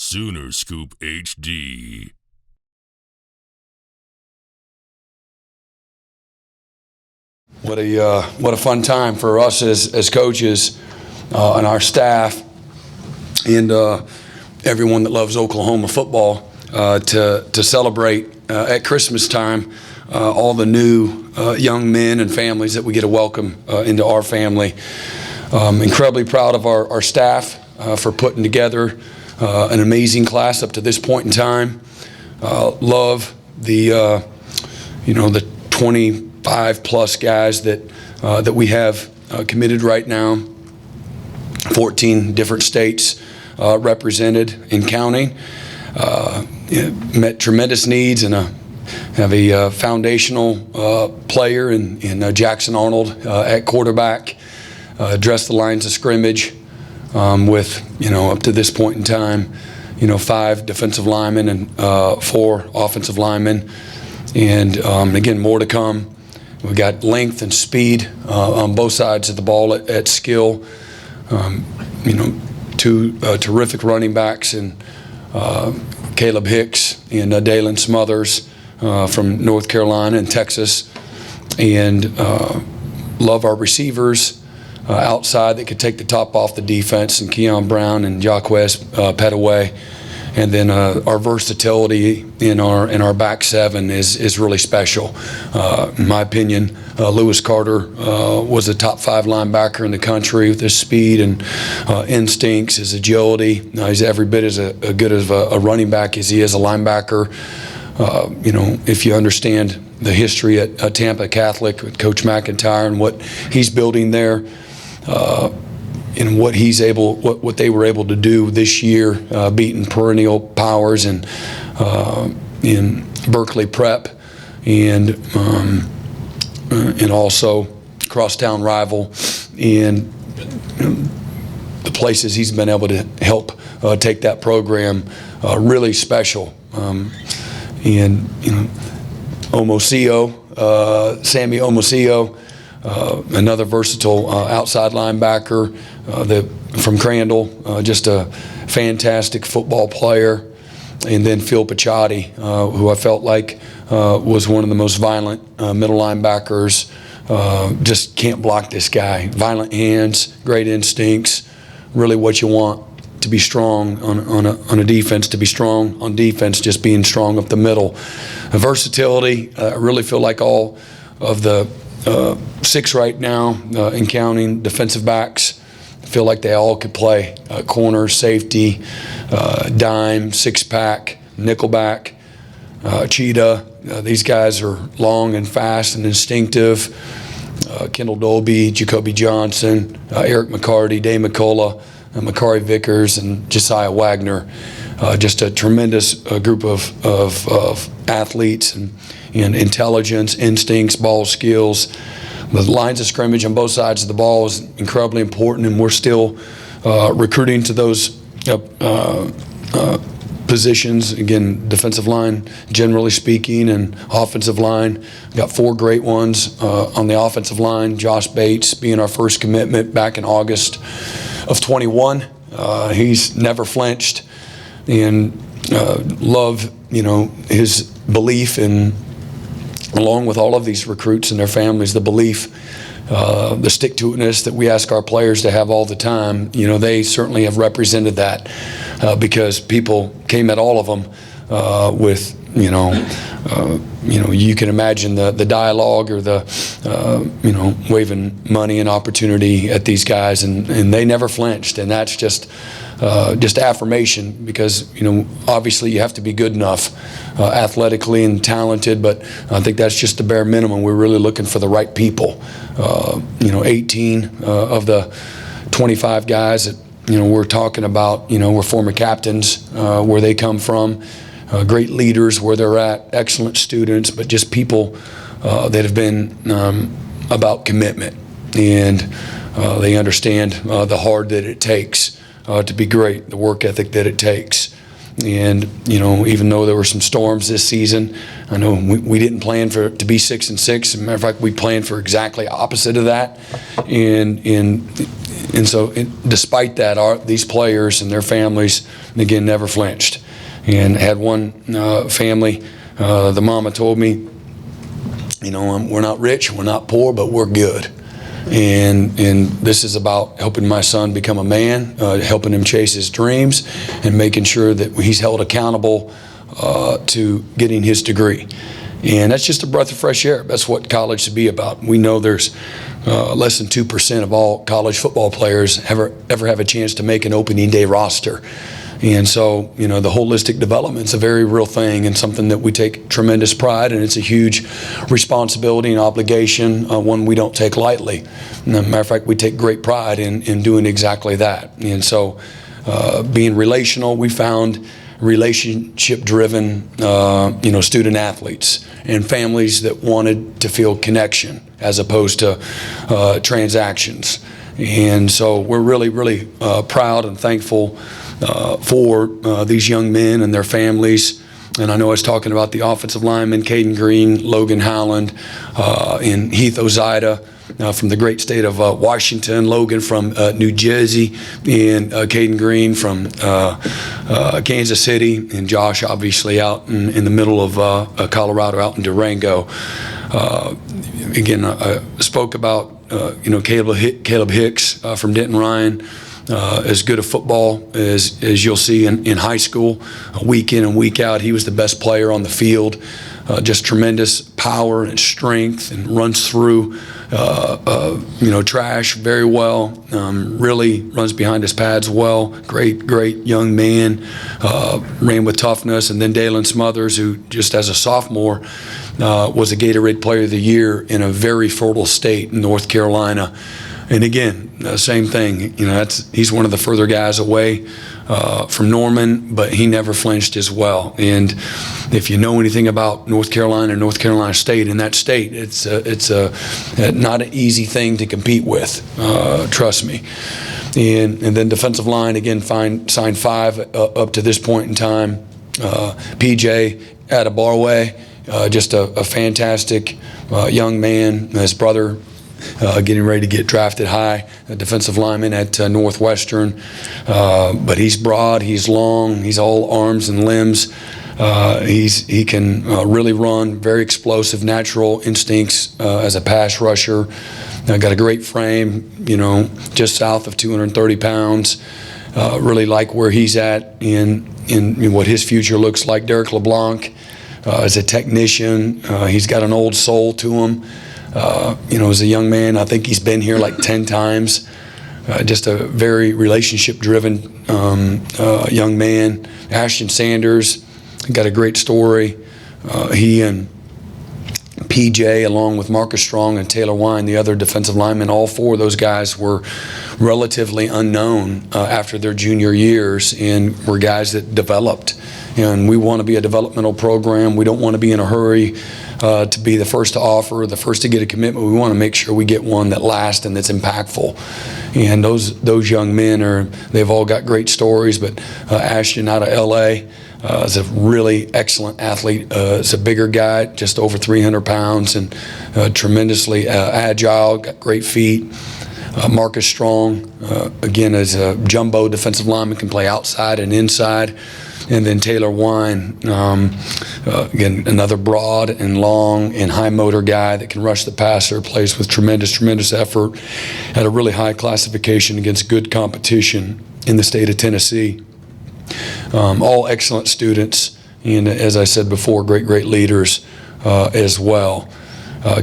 Sooner Scoop HD. What a fun time for us as coaches and our staff and everyone that loves Oklahoma football to celebrate at Christmas time all the new young men and families that we get to welcome into our family. Incredibly proud of our staff for putting together an amazing class up to this point in time. Love the 25 plus guys that we have committed right now. 14 different states represented and counting. Met tremendous needs and have a foundational player in Jackson Arnold at quarterback. Addressed the lines of scrimmage with up to this point in time 5 defensive linemen and 4 offensive linemen, and again, more to come. We got length and speed on both sides of the ball at skill. 2 terrific running backs and Caleb Hicks and Dalen Smothers from North Carolina and Texas, and love our receivers outside that could take the top off the defense, and Keon Brown and Jaquez Petaway. And then our versatility in our back seven is really special. In my opinion, Lewis Carter was a top 5 linebacker in the country with his speed and instincts, his agility. He's every bit as good of a running back as he is a linebacker. If you understand the history at Tampa Catholic with Coach McIntyre and what he's building there, and what they were able to do this year, beating perennial powers and in Berkeley Prep and also crosstown rival, and the places he's been able to help take that program really special. And Omosio, Sammy Omosio, another versatile outside linebacker from Crandall, just a fantastic football player. And then Phil Picciotti, who I felt like was one of the most violent middle linebackers. Just can't block this guy. Violent hands, great instincts, really what you want to be strong on a defense, to be strong on defense, just being strong up the middle. Versatility, I really feel like all of the 6 right now in counting defensive backs, I feel like they all could play corner, safety, dime, 6-pack, nickelback, cheetah. These guys are long and fast and instinctive. Kendall Dolby, Jacoby Johnson, Eric McCarty, Dave McCullough, Makari Vickers, and Josiah Wagner. Just a tremendous group of athletes and intelligence, instincts, ball skills. The lines of scrimmage on both sides of the ball is incredibly important, and we're still recruiting to those positions. Again, defensive line, generally speaking, and offensive line. We've got 4 great ones on the offensive line. Josh Bates being our first commitment back in August of 21. He's never flinched, and love his belief in, along with all of these recruits and their families, the belief, the stick-to-itness that we ask our players to have all the time. They certainly have represented that because people came at all of them with, you can imagine the dialogue or the, waving money and opportunity at these guys, and they never flinched, and that's just affirmation, because obviously you have to be good enough athletically and talented, but I think that's just the bare minimum. We're really looking for the right people. 18 of the 25 guys that we're talking about, we're former captains where they come from, great leaders where they're at, excellent students, but just people that have been about commitment, and they understand the hard that it takes to be great, the work ethic that it takes. And, even though there were some storms this season, I know we didn't plan for it to be 6-6. As a matter of fact, we planned for exactly opposite of that. And so despite that, these players and their families, again, never flinched. And I had one family, the mama told me, we're not rich, we're not poor, but we're good. And this is about helping my son become a man, helping him chase his dreams, and making sure that he's held accountable to getting his degree. And that's just a breath of fresh air. That's what college should be about. We know there's less than 2% of all college football players ever have a chance to make an opening day roster. And so, the holistic development's a very real thing and something that we take tremendous pride in. It's a huge responsibility and obligation, one we don't take lightly. As a matter of fact, we take great pride in doing exactly that. And so, being relational, we found relationship-driven, student athletes and families that wanted to feel connection as opposed to transactions. And so we're really, really proud and thankful for these young men and their families. And I know I was talking about the offensive linemen, Caden Green, Logan Howland, and Heath Ozida from the great state of Washington, Logan from New Jersey, and Caden Green from Kansas City, and Josh obviously out in the middle of Colorado, out in Durango. Again, I spoke about Caleb Hicks from Denton Ryan. As good a football as you'll see in high school, week in and week out. He was the best player on the field. Just tremendous power and strength, and runs through trash very well. Really runs behind his pads well. Great young man. Ran with toughness. And then Dalen Smothers, who just as a sophomore was a Gatorade Player of the Year in a very fertile state in North Carolina. And again, same thing. He's one of the further guys away from Norman, but he never flinched as well. And if you know anything about North Carolina State, in that state, it's not an easy thing to compete with. Trust me. And then defensive line again signed 5 up to this point in time. PJ Adabarwe, just a fantastic young man. His brother. Getting ready to get drafted high, a defensive lineman at Northwestern. But he's broad, he's long, he's all arms and limbs. He can really run, very explosive, natural instincts as a pass rusher. Got a great frame, just south of 230 pounds. Really like where he's at in what his future looks like. Derek LeBlanc is a technician. He's got an old soul to him. As a young man, I think he's been here like 10 times. Just a very relationship-driven young man. Ashton Sanders got a great story. He and PJ, along with Marcus Strong and Taylor Wine, the other defensive linemen, all 4 of those guys were relatively unknown after their junior years, and were guys that developed. And we want to be a developmental program. We don't want to be in a hurry to be the first to offer, the first to get a commitment. We want to make sure we get one that lasts and that's impactful. And those young men they've all got great stories. But Ashton out of LA is a really excellent athlete. Is a bigger guy, just over 300 pounds, and tremendously agile. Got great feet. Marcus Strong, again, as a jumbo defensive lineman, can play outside and inside. And then Taylor Wine, again, another broad and long and high motor guy that can rush the passer, plays with tremendous effort at a really high classification against good competition in the state of Tennessee. All excellent students, and as I said before, great leaders as well.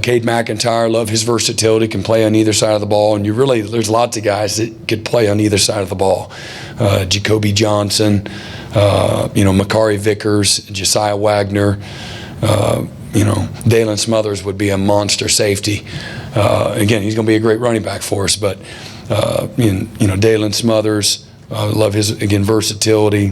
Cade McIntyre, love his versatility, can play on either side of the ball, and there's lots of guys that could play on either side of the ball. Jacoby Johnson, Makari Vickers, Josiah Wagner, Dalen Smothers would be a monster safety. Again, he's going to be a great running back for us, but Dalen Smothers, love his, again, versatility.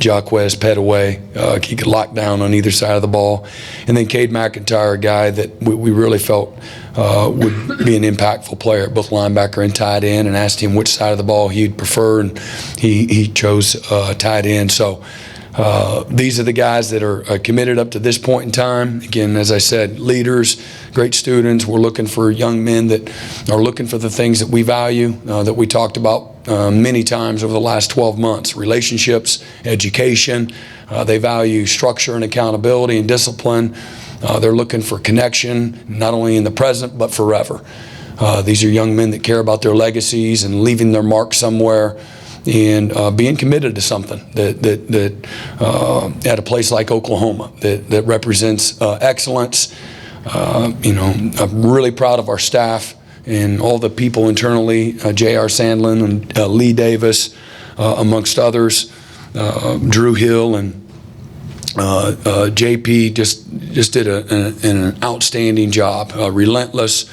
Jaquez Petaway, he could lock down on either side of the ball. And then Cade McIntyre, a guy that we really felt would be an impactful player at both linebacker and tight end, and asked him which side of the ball he'd prefer, and he chose tight end. So These are the guys that are committed up to this point in time. Again, as I said, leaders, great students. We're looking for young men that are looking for the things that we value, that we talked about many times over the last 12 months: relationships, education. They value structure and accountability and discipline. They're looking for connection, not only in the present, but forever. These are young men that care about their legacies and leaving their mark somewhere, and being committed to something that at a place like Oklahoma that represents excellence. I'm really proud of our staff and all the people internally, J.R. Sandlin and Lee Davis, amongst others, Drew Hill and JP just did an outstanding job, relentless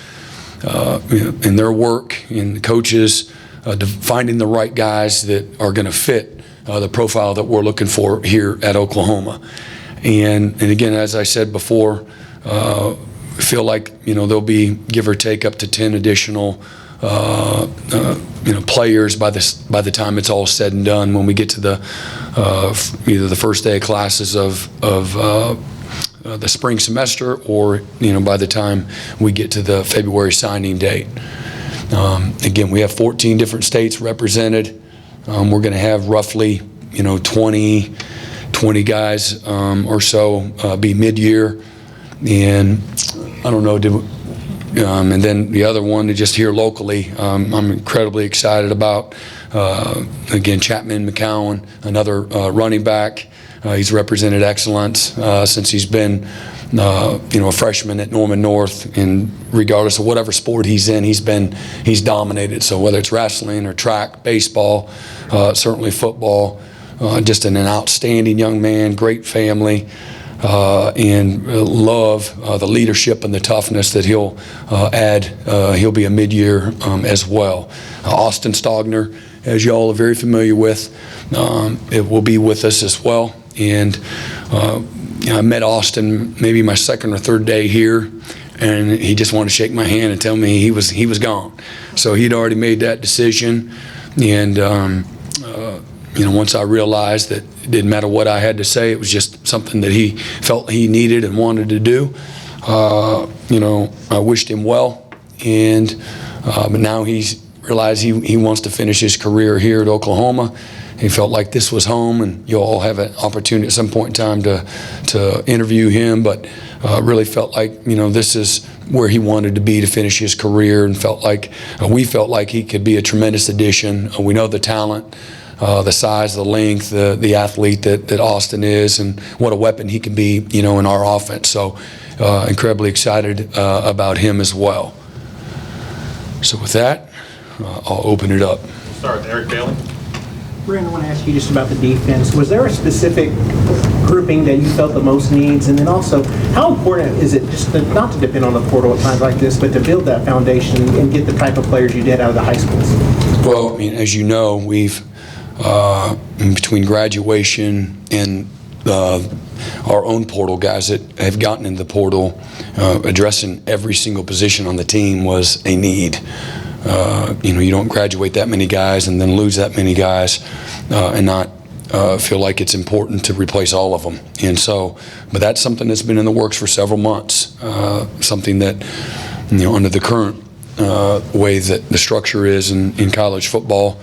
in their work, in the coaches, finding the right guys that are going to fit the profile that we're looking for here at Oklahoma. And again, as I said before, feel like there'll be give or take up to 10 additional players by the time it's all said and done, when we get to the either the first day of classes of the spring semester, or by the time we get to the February signing date. Again, we have 14 different states represented. We're going to have roughly 20 guys or so be mid-year, and I don't know, and then the other one just here locally, I'm incredibly excited about. Again, Chapman McCowan, another running back. He's represented excellence since he's been a freshman at Norman North, and regardless of whatever sport he's in, he's dominated. So whether it's wrestling or track, baseball, certainly football, just an outstanding young man, great family. And love the leadership and the toughness that he'll add. He'll be a mid-year as well. Austin Stogner, as y'all are very familiar with, it will be with us as well. And I met Austin maybe my second or third day here, and he just wanted to shake my hand and tell me he was gone. So he'd already made that decision, and once I realized that it didn't matter what I had to say, it was just something that he felt he needed and wanted to do. I wished him well, and but now he's realized he wants to finish his career here at Oklahoma. He felt like this was home, and you'll all have an opportunity at some point in time to interview him, but really felt like this is where he wanted to be to finish his career, and we felt like he could be a tremendous addition. We know the talent, the size, the length, the athlete that Austin is, and what a weapon he can be, in our offense. So incredibly excited about him as well. So with that, I'll open it up. We'll start with Eric Bailey. Brent, I want to ask you just about the defense. Was there a specific grouping that you felt the most needs? And then also, how important is it just not to depend on the portal at times like this, but to build that foundation and get the type of players you did out of the high schools? Well, as you know, we've between graduation and our own portal guys that have gotten into the portal, addressing every single position on the team was a need. You don't graduate that many guys and then lose that many guys and not feel like it's important to replace all of them. And so, but that's something that's been in the works for several months. Something that, under the current way that the structure is in college football,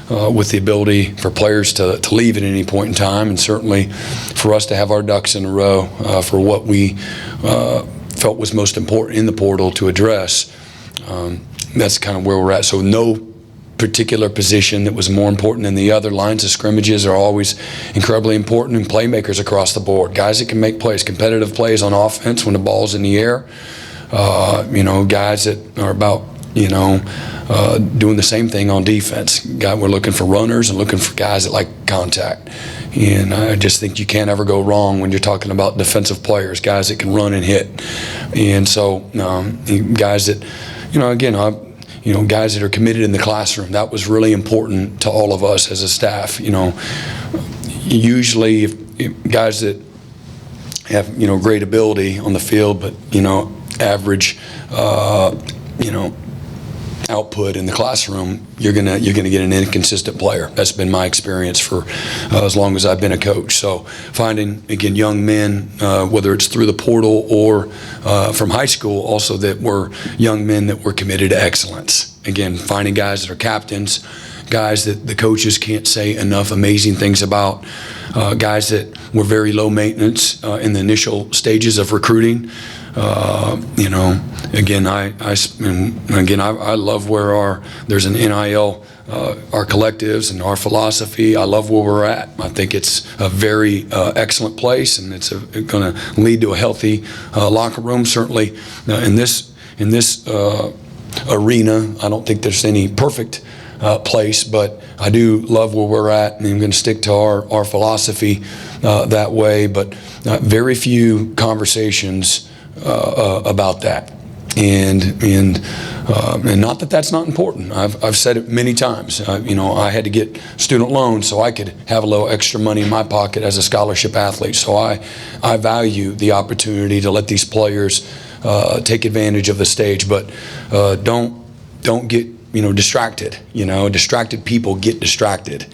with the ability for players to leave at any point in time, and certainly for us to have our ducks in a row for what we felt was most important in the portal to address. That's kind of where we're at. So no particular position that was more important than the other. Lines of scrimmages are always incredibly important, and playmakers across the board. Guys that can make plays, competitive plays on offense when the ball's in the air. Guys that are about, doing the same thing on defense. We're looking for runners and looking for guys that like contact. And I just think you can't ever go wrong when you're talking about defensive players, guys that can run and hit. And so guys that, guys that are committed in the classroom. That was really important to all of us as a staff. Usually if guys that have, great ability on the field, but, average, output in the classroom, you're gonna get an inconsistent player. That's been my experience for as long as I've been a coach. So finding, again, young men, whether it's through the portal or from high school, also that were young men that were committed to excellence. Again, finding guys that are captains, guys that the coaches can't say enough amazing things about, guys that were very low maintenance in the initial stages of recruiting. Again, I love where there's an NIL, our collectives and our philosophy. I love where we're at. I think it's a very excellent place, and it's going to lead to a healthy locker room. Certainly, in this arena, I don't think there's any perfect place, but I do love where we're at, and I'm going to stick to our philosophy that way. But very few conversations about that, and not that that's not important. I've said it many times. I had to get student loans so I could have a little extra money in my pocket as a scholarship athlete. So I value the opportunity to let these players take advantage of the stage, but don't get distracted. Distracted people get distracted.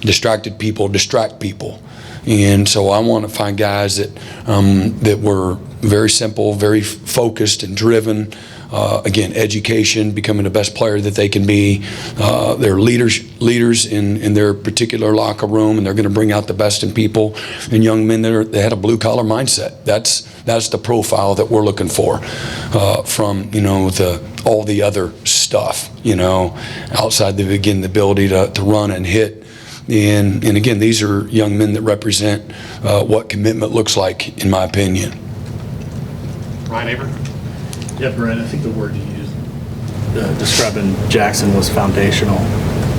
Distracted people distract people. And so I want to find guys that were very simple, very focused and driven. Again, education, becoming the best player that they can be. They're leaders in their particular locker room, and they're going to bring out the best in people. And young men that had a blue collar mindset. That's the profile that we're looking for from all the other stuff. Outside the ability to run and hit. And again, these are young men that represent what commitment looks like, in my opinion. Ryan Aber? Yeah, Brent, I think the word you used describing Jackson was foundational.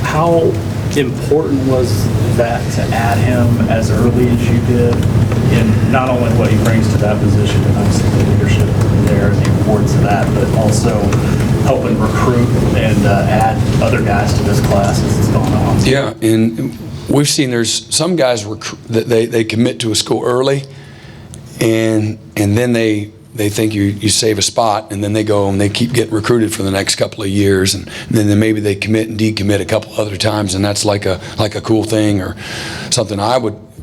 How important was that to add him as early as you did in not only what he brings to that position, and obviously the leadership there and the importance of that, but also helping recruit and add other guys to this class as it's going on? Yeah, and we've seen there's some guys that they commit to a school early, and then they think you save a spot, and then they go and they keep getting recruited for the next couple of years, and then maybe they commit and decommit a couple other times, and that's like a cool thing or something.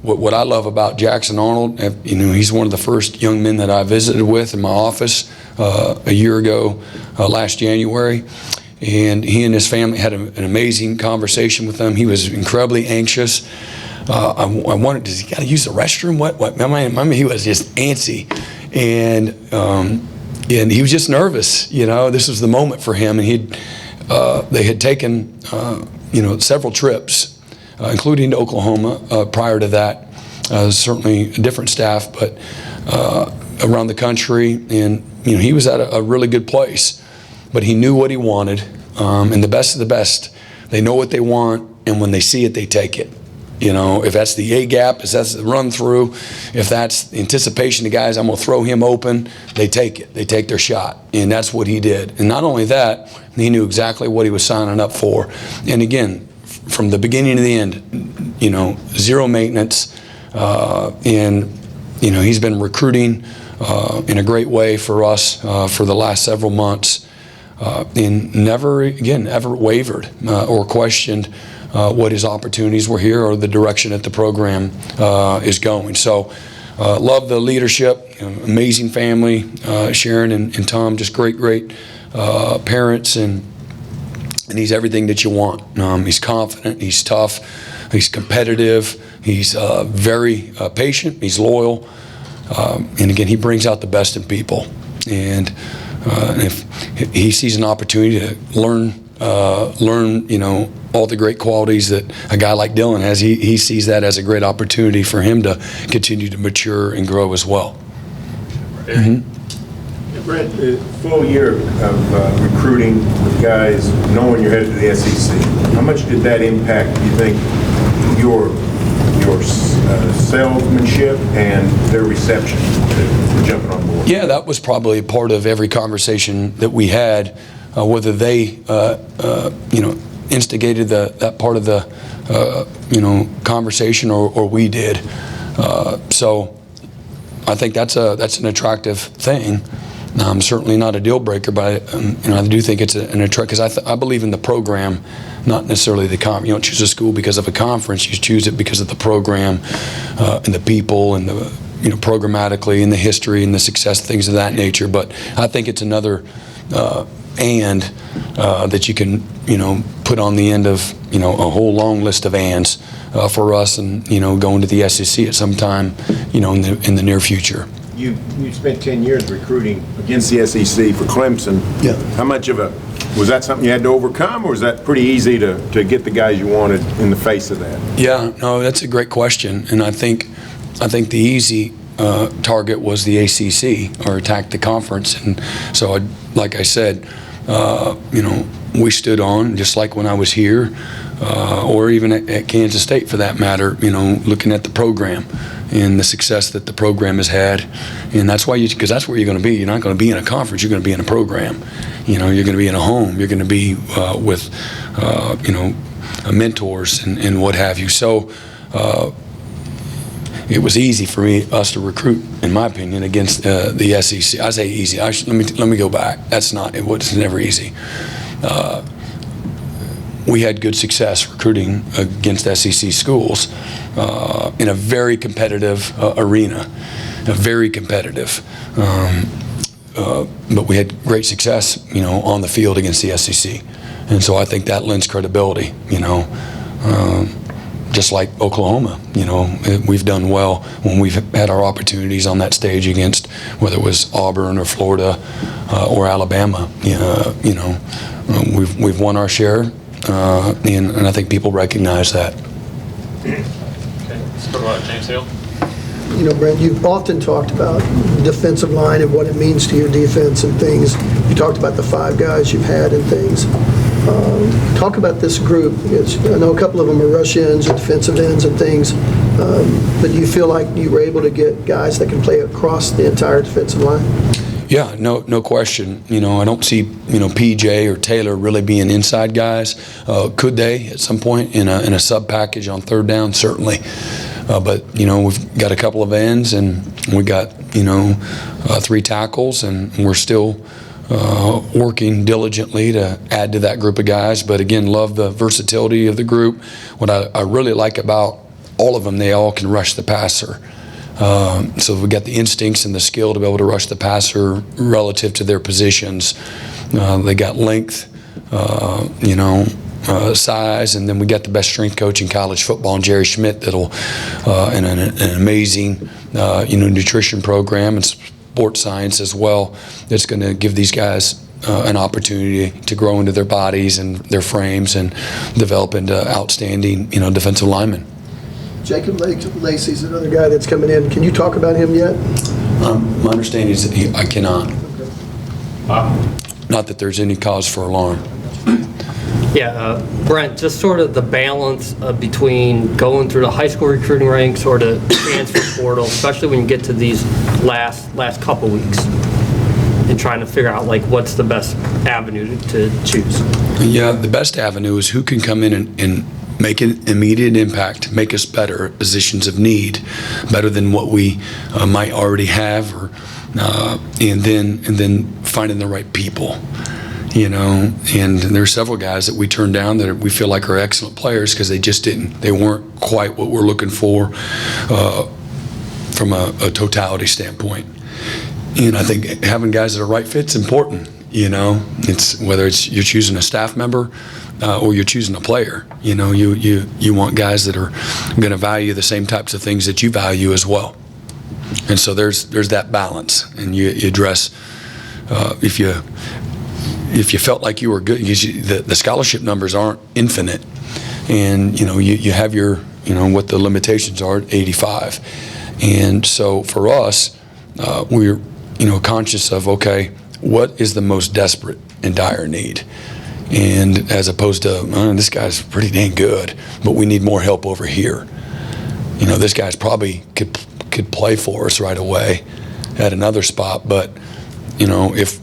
What I love about Jackson Arnold, he's one of the first young men that I visited with in my office a year ago, last January. And he and his family had an amazing conversation with them. He was incredibly anxious. I wondered, does he got to use the restroom? What? I mean, he was just antsy, and he was just nervous. This was the moment for him, and they had taken several trips, including to Oklahoma prior to that. Certainly a different staff, but around the country, and he was at a really good place. But he knew what he wanted, and the best of the best, they know what they want, and when they see it, they take it. If that's the A gap, if that's the run through, if that's the anticipation of guys, I'm going to throw him open, they take it. They take their shot, and that's what he did. And not only that, he knew exactly what he was signing up for. And again, from the beginning to the end, zero maintenance, and he's been recruiting in a great way for us for the last several months. And never, again, ever wavered or questioned what his opportunities were here or the direction that the program is going. So love the leadership, amazing family, Sharon and Tom, just great parents, and he's everything that you want. He's confident, he's tough, he's competitive, he's very patient, he's loyal, and again, he brings out the best in people. And if he sees an opportunity to learn, all the great qualities that a guy like Dylan has, he sees that as a great opportunity for him to continue to mature and grow as well. Mm-hmm. Brent, a full year of recruiting with guys knowing you're headed to the SEC, how much did that impact, you think, your salesmanship and their reception to jumping on board? Yeah, that was probably part of every conversation that we had, whether they, instigated that part of the, conversation or we did. So I think that's an attractive thing. Certainly not a deal breaker, but I do think it's an attract because I believe in the program, not necessarily the conference. You don't choose a school because of a conference. You choose it because of the program and the people and the programmatically and the history and the success, things of that nature. But I think it's another that you can put on the end of a whole long list of ands for us, and going to the SEC at some time in the near future. You spent 10 years recruiting against the SEC for Clemson. Yeah. How much of was that something you had to overcome, or was that pretty easy to get the guys you wanted in the face of that? Yeah, no, that's a great question, and I think the easy target was the ACC, or attack the conference, and so like I said, we stood on, just like when I was here, or even at Kansas State for that matter, looking at the program and the success that the program has had. And that's why because that's where you're going to be. You're not going to be in a conference, you're going to be in a program. You're going to be in a home, you're going to be with, mentors and what have you. So it was easy for us to recruit, in my opinion, against the SEC. I say easy. Let me go back. It was never easy. We had good success recruiting against SEC schools in a very competitive arena, very competitive. But we had great success, on the field against the SEC, and so I think that lends credibility. Just like Oklahoma, we've done well when we've had our opportunities on that stage against whether it was Auburn or Florida or Alabama. We've won our share, and I think people recognize that. Okay, let's talk about James Hill. Brent, you've often talked about defensive line and what it means to your defense and things. You talked about the 5 guys you've had and things. Talk about this group. I know a couple of them are rush ends or defensive ends and things, but do you feel like you were able to get guys that can play across the entire defensive line? Yeah, no question. I don't see PJ or Taylor really being inside guys. Could they at some point in a sub package on third down? Certainly. But we've got a couple of ends, and we got 3 tackles, and we're still working diligently to add to that group of guys. But again, love the versatility of the group. What I really like about all of them, they all can rush the passer. So we got the instincts and the skill to be able to rush the passer relative to their positions. They got length, size, and then we got the best strength coach in college football, and Jerry Schmidt, that'll and an amazing nutrition program and sports science as well. That's going to give these guys an opportunity to grow into their bodies and their frames and develop into outstanding defensive linemen. Jacob Lacey's another guy that's coming in. Can you talk about him yet? My understanding is that I cannot. Okay. Not that there's any cause for alarm. Yeah, Brent, just sort of the balance between going through the high school recruiting ranks or the transfer portal, especially when you get to these last couple weeks, and trying to figure out what's the best avenue to choose. Yeah, the best avenue is who can come in and make an immediate impact, make us better at positions of need, better than what we might already have, or and then finding the right people. And there's several guys that we turned down that we feel like are excellent players because they weren't quite what we're looking for from a totality standpoint. And I think having guys that are right fit's important. It's whether it's you're choosing a staff member or you're choosing a player. You want guys that are going to value the same types of things that you value as well. And so there's that balance, and you address if you felt like you were good, the scholarship numbers aren't infinite, and you have your what the limitations are at 85, and so for us, we're conscious of what is the most desperate and dire need, and as opposed to this guy's pretty dang good, but we need more help over here. This guy's probably could play for us right away at another spot, but if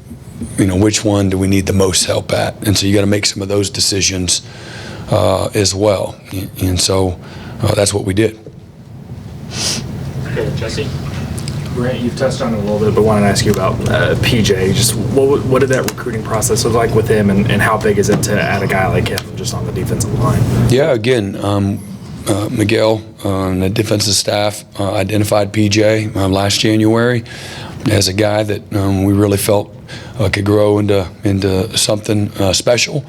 which one do we need the most help at? And so you got to make some of those decisions as well. And so that's what we did. Okay, Jesse. Brent, you've touched on it a little bit, but wanted to ask you about PJ. Just what did that recruiting process look like with him, and how big is it to add a guy like him just on the defensive line? Yeah, again, Miguel and the defensive staff identified PJ last January as a guy that we really felt could grow into something special,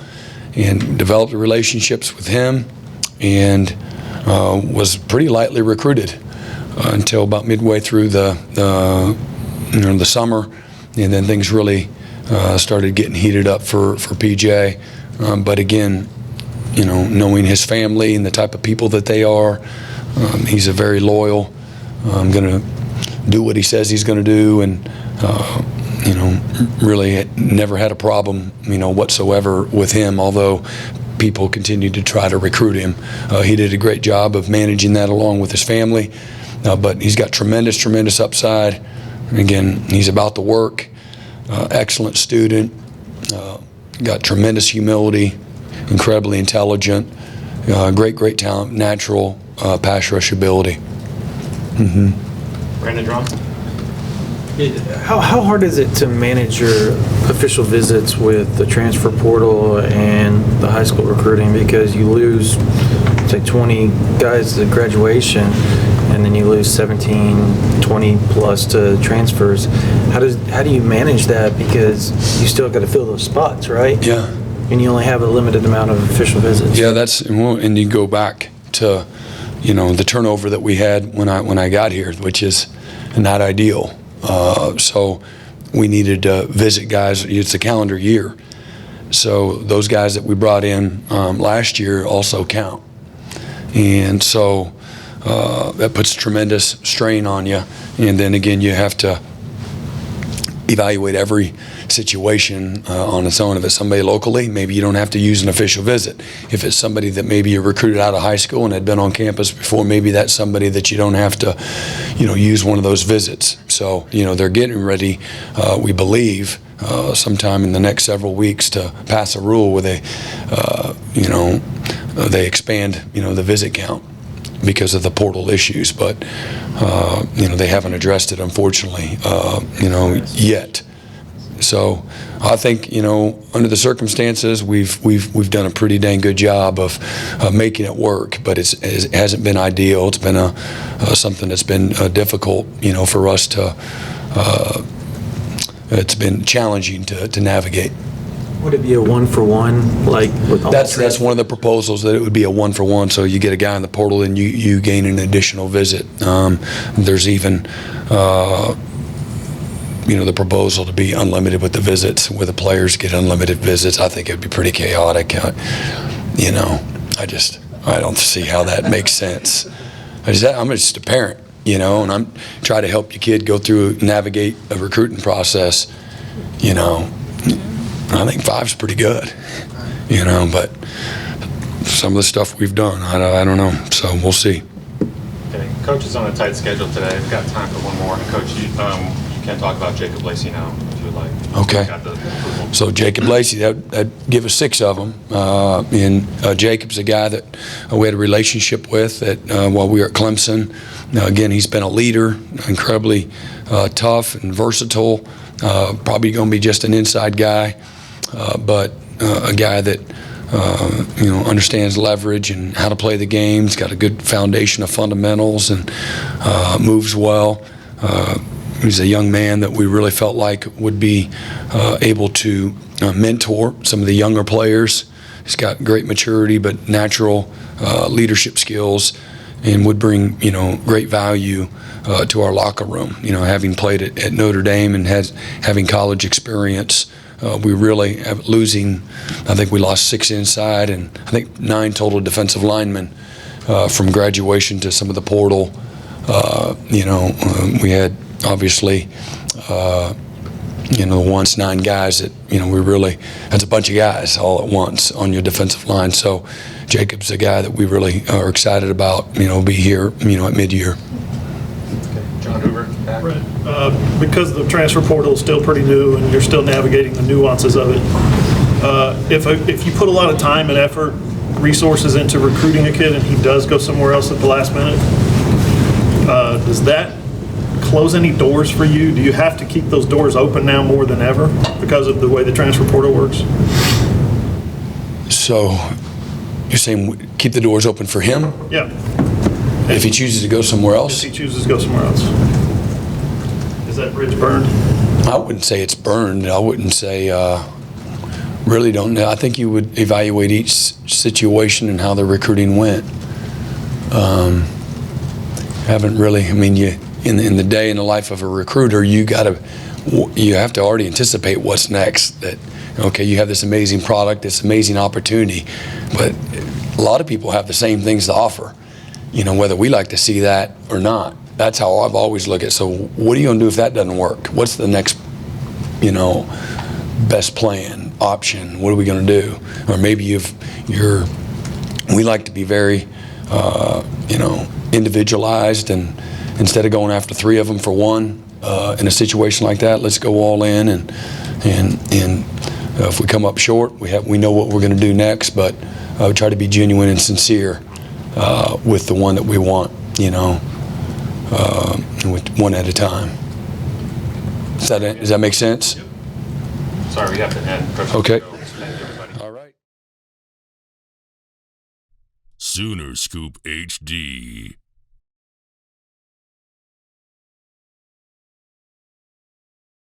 and developed relationships with him, and was pretty lightly recruited until about midway through the summer, and then things really started getting heated up for PJ. But again, knowing his family and the type of people that they are, he's a very loyal. Going to do what he says he's going to do, and really never had a problem, whatsoever with him. Although people continued to try to recruit him, he did a great job of managing that along with his family. But he's got tremendous upside. Again, he's about the work. Excellent student. Got tremendous humility. Incredibly intelligent. Great talent. Natural pass rush ability. Brandon Drum? How hard is it to manage your official visits with the transfer portal and the high school recruiting, because you lose, say, 20 guys at graduation, and then you lose 17, 20 plus to transfers? How do you manage that, because you still got to fill those spots, right? Yeah. And you only have a limited amount of official visits. Yeah, and you go back to, the turnover that we had when I got here, which is not ideal. So we needed to visit guys. It's a calendar year, so those guys that we brought in last year also count, and so that puts tremendous strain on you. And then again, you have to evaluate every situation on its own. If it's somebody locally, maybe you don't have to use an official visit. If it's somebody that maybe you recruited out of high school and had been on campus before, maybe that's somebody that you don't have to, use one of those visits. So, they're getting ready, we believe, sometime in the next several weeks to pass a rule where they expand, the visit count because of the portal issues. But, they haven't addressed it, unfortunately, yet. So I think, under the circumstances, we've done a pretty dang good job of making it work, but it hasn't been ideal. It's been something that's been difficult, for us to. It's been challenging to navigate. Would it be a 1-for-1, like with all That's one of the proposals, that it would be a 1-for-1. So you get a guy in the portal and you gain an additional visit. There's even. The proposal to be unlimited with the visits, where the players get unlimited visits. I think it'd be pretty chaotic. I don't see how that makes sense. I'm just a parent, and I'm trying to help your kid go through, navigate a recruiting process. I think 5's pretty good, but some of the stuff we've done, I don't know. So we'll see. Okay, Coach is on a tight schedule today. We've got time for one more. Coach, you can talk about Jacob Lacey now, if you would like. Okay. Got the approval. So Jacob Lacey, that'd give us 6 of them. And Jacob's a guy that we had a relationship with while we were at Clemson. Again, he's been a leader, incredibly tough and versatile. Probably going to be just an inside guy, but a guy that understands leverage and how to play the game. He's got a good foundation of fundamentals and moves well. He's a young man that we really felt like would be able to mentor some of the younger players. He's got great maturity, but natural leadership skills, and would bring great value to our locker room. Having played at Notre Dame and having college experience, we really have losing. I think we lost 6 inside, and I think 9 total defensive linemen from graduation to some of the portal. We had. Obviously, once 9 guys that, that's a bunch of guys all at once on your defensive line. So Jacob's a guy that we really are excited about, be here, at mid-year. Okay, John Hoover, back. Right. Because the transfer portal is still pretty new and you're still navigating the nuances of it, if you put a lot of time and effort, resources into recruiting a kid and he does go somewhere else at the last minute, does that close any doors for you? Do you have to keep those doors open now more than ever because of the way the transfer portal works? So you're saying keep the doors open for him Yeah, if he chooses to go somewhere if else? he chooses to go somewhere else. Is that bridge burned? I wouldn't say it's burned. I wouldn't say, really don't know. I think you would evaluate each situation and how the recruiting went. Haven't really, I mean, in the day in the life of a recruiter, you have to already anticipate what's next. That, okay, you have this amazing product, this amazing opportunity, but a lot of people have the same things to offer, whether we like to see that or not. That's how I've always looked at it. So what are you going to do if that doesn't work? What's the next, best plan, option? What are we going to do? Or maybe we like to be very, individualized, and instead of going after 3 of them for one, in a situation like that, let's go all in, and if we come up short, we know what we're going to do next, but I would try to be genuine and sincere with the one that we want, with one at a time. Does that make sense? Sorry, we have to end. Coach, Okay. thank you, everybody. All right. Sooner Scoop HD.